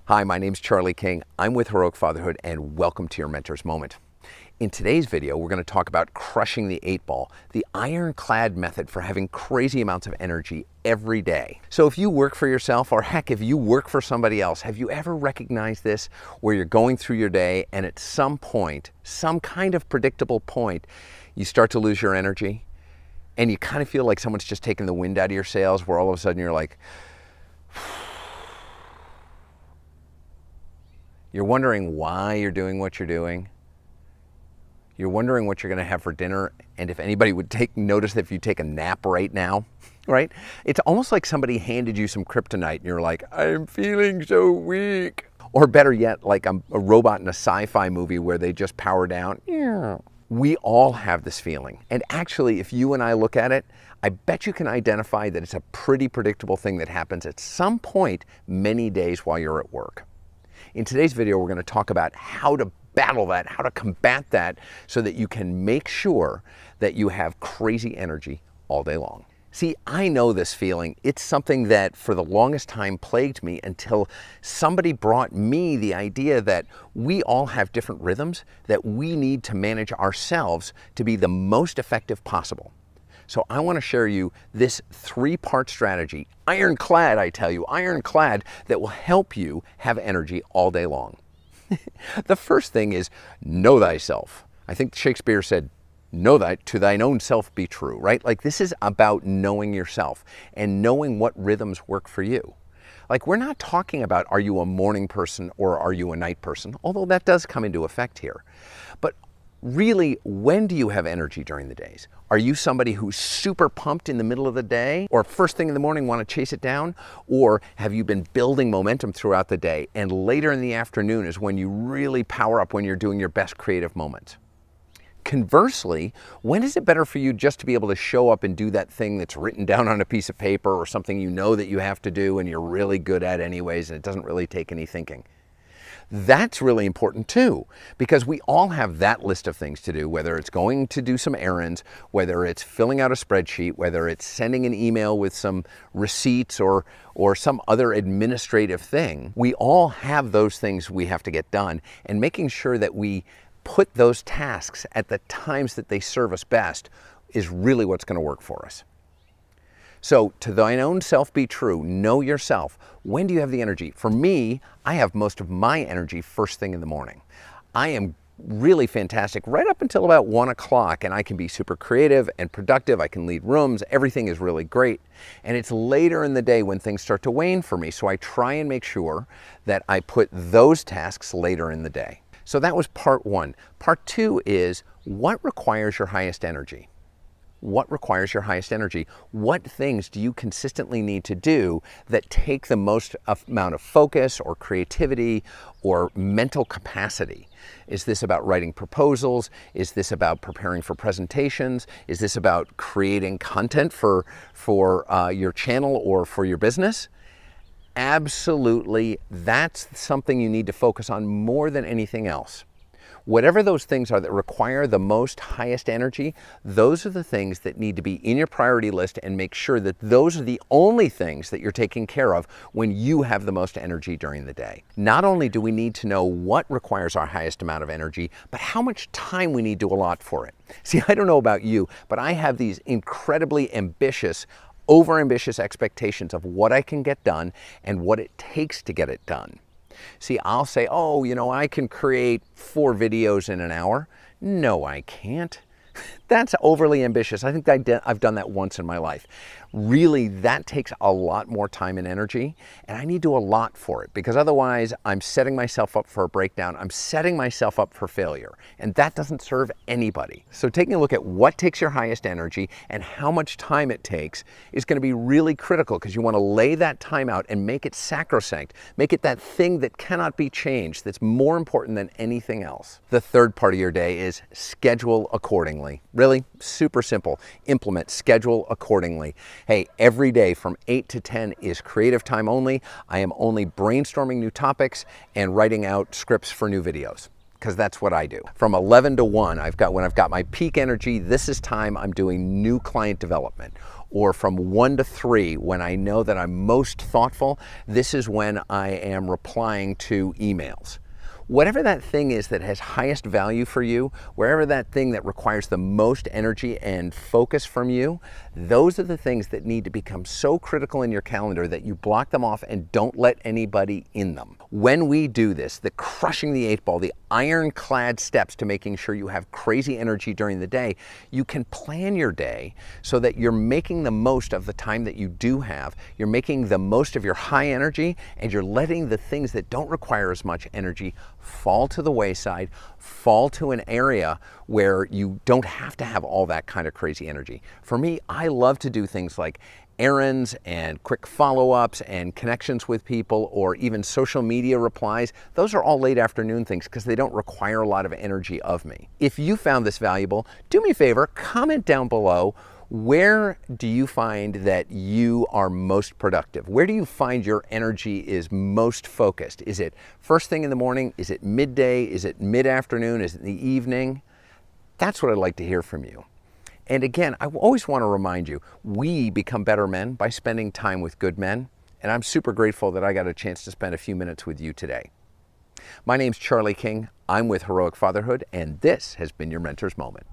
Hi, my name's Charlie King. I'm with Heroic Fatherhood, and welcome to your Mentor's Moment. In today's video, we're going to talk about crushing the 8-ball, the ironclad method for having crazy amounts of energy every day. So if you work for yourself, or heck, if you work for somebody else, have you ever recognized this where you're going through your day and at some point, some kind of predictable point, you start to lose your energy and you kind of feel like someone's just taking the wind out of your sails, where all of a sudden you're like, you're wondering why you're doing what you're doing. You're wondering what you're going to have for dinner, and if anybody would take notice if you take a nap right now, right? It's almost like somebody handed you some kryptonite and you're like, I'm feeling so weak. Or better yet, like a robot in a sci-fi movie where they just power down. Yeah. We all have this feeling. And actually, if you and I look at it, I bet you can identify that it's a pretty predictable thing that happens at some point many days while you're at work. In today's video, we're going to talk about how to battle that, how to combat that, so that you can make sure that you have crazy energy all day long. See, I know this feeling. It's something that for the longest time plagued me until somebody brought me the idea that we all have different rhythms that we need to manage ourselves to be the most effective possible. So I want to share you this 3-part strategy, ironclad, I tell you, ironclad, that will help you have energy all day long. The first thing is know thyself. I think Shakespeare said, know that to thine own self be true, right? Like, this is about knowing yourself and knowing what rhythms work for you. Like, we're not talking about are you a morning person or are you a night person, although that does come into effect here. But really, when do you have energy during the days? Are you somebody who's super pumped in the middle of the day, or first thing in the morning want to chase it down? Or have you been building momentum throughout the day and later in the afternoon is when you really power up, when you're doing your best creative moments? Conversely, when is it better for you just to be able to show up and do that thing that's written down on a piece of paper, or something you know that you have to do and you're really good at anyways and it doesn't really take any thinking? That's really important too, because we all have that list of things to do, whether it's going to do some errands, whether it's filling out a spreadsheet, whether it's sending an email with some receipts or some other administrative thing. We all have those things we have to get done, and making sure that we put those tasks at the times that they serve us best is really what's going to work for us. So, to thine own self be true. Know yourself. When do you have the energy? For me, I have most of my energy first thing in the morning. I am really fantastic right up until about 1 o'clock, and I can be super creative and productive. I can lead rooms. Everything is really great. And it's later in the day when things start to wane for me. So I try and make sure that I put those tasks later in the day. So that was part 1. Part 2 is what requires your highest energy? What requires your highest energy? What things do you consistently need to do that take the most amount of focus or creativity or mental capacity? Is this about writing proposals? Is this about preparing for presentations? Is this about creating content for your channel or for your business? Absolutely, that's something you need to focus on more than anything else. Whatever those things are that require the most highest energy, those are the things that need to be in your priority list, and make sure that those are the only things that you're taking care of when you have the most energy during the day. Not only do we need to know what requires our highest amount of energy, but how much time we need to allot for it. See, I don't know about you, but I have these incredibly ambitious, overambitious expectations of what I can get done and what it takes to get it done. See, I'll say, oh, you know, I can create 4 videos in an hour. No, I can't. That's overly ambitious. I think I've done that once in my life. Really, that takes a lot more time and energy, and I need to allot for it, because otherwise I'm setting myself up for a breakdown. I'm setting myself up for failure, and that doesn't serve anybody. So taking a look at what takes your highest energy and how much time it takes is going to be really critical, because you want to lay that time out and make it sacrosanct. Make it that thing that cannot be changed, that's more important than anything else. The third part of your day is schedule accordingly. Really, super simple. Implement, schedule accordingly. Hey, every day from 8 to 10 is creative time only. I am only brainstorming new topics and writing out scripts for new videos, because that's what I do. From 11 to 1, when I've got my peak energy, this is time I'm doing new client development. or from 1 to 3, when I know that I'm most thoughtful, this is when I am replying to emails. Whatever that thing is that has highest value for you, wherever that thing that requires the most energy and focus from you, those are the things that need to become so critical in your calendar that you block them off and don't let anybody in them. When we do this, the crushing the 8 ball, the ironclad steps to making sure you have crazy energy during the day, you can plan your day so that you're making the most of the time that you do have. You're making the most of your high energy, and you're letting the things that don't require as much energy fall to the wayside, fall to an area where you don't have to have all that kind of crazy energy. For me, I love to do things like errands and quick follow-ups and connections with people, or even social media replies. Those are all late afternoon things because they don't require a lot of energy of me. If you found this valuable, do me a favor, comment down below. Where do you find that you are most productive? Where do you find your energy is most focused? Is it first thing in the morning? Is it midday? Is it mid-afternoon? Is it in the evening? That's what I'd like to hear from you. And again, I always want to remind you, we become better men by spending time with good men. And I'm super grateful that I got a chance to spend a few minutes with you today. My name's Charlie King. I'm with Heroic Fatherhood, and this has been your Mentor's Moment.